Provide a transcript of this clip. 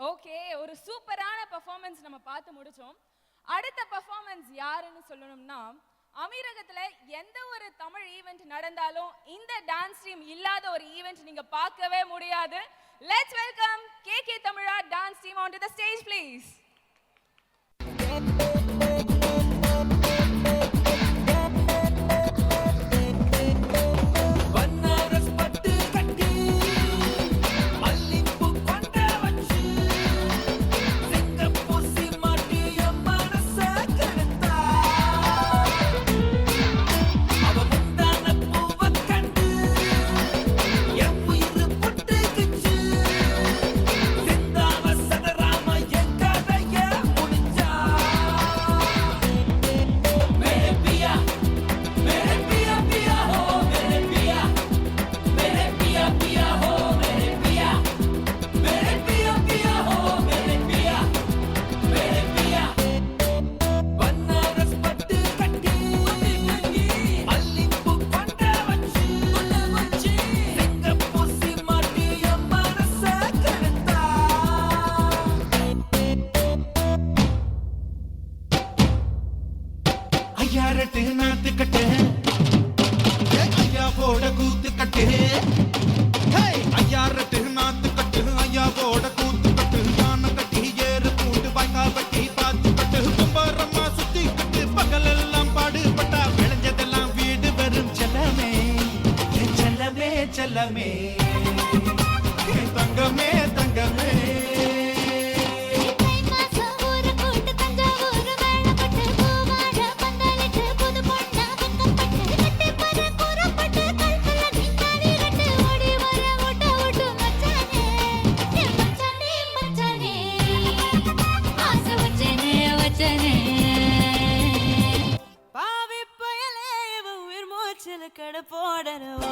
Okay, ஒரு சூப்பரான performance நம்ம பார்த்து முடிச்சோம். அடுத்த பெர்ஃபார்மன்ஸ் யாருன்னு சொல்லணும்னா, அமீரகத்துல எந்த ஒரு தமிழ் ஈவென்ட் நடந்தாலும் இந்த டான்ஸ் டீம் இல்லாத ஒரு ஈவென்ட் நீங்க பார்க்கவே முடியாது. Let's welcome KK Tamizha dance team onto the stage please. ஐயாரட்டு நாத்துக்கட்டு ஐயாவோட கூத்துக்கட்டு ஐயாரட்டு நாத்துக்கட்டு ஐயாவோட கூத்துக்கட்டு யானை கட்டி ஏறு பூண்டு வாய்க்கா வெட்டி பாத்துக்கட்டு கும்பரம்மா சுத்தி கட்டு பகலெல்லாம் பாடுபட்டா விளைஞ்சதெல்லாம் வீடு வரும் செல்லமே செல்லமே செல்லமே தங்கமே தங்கமே கடை போடணும்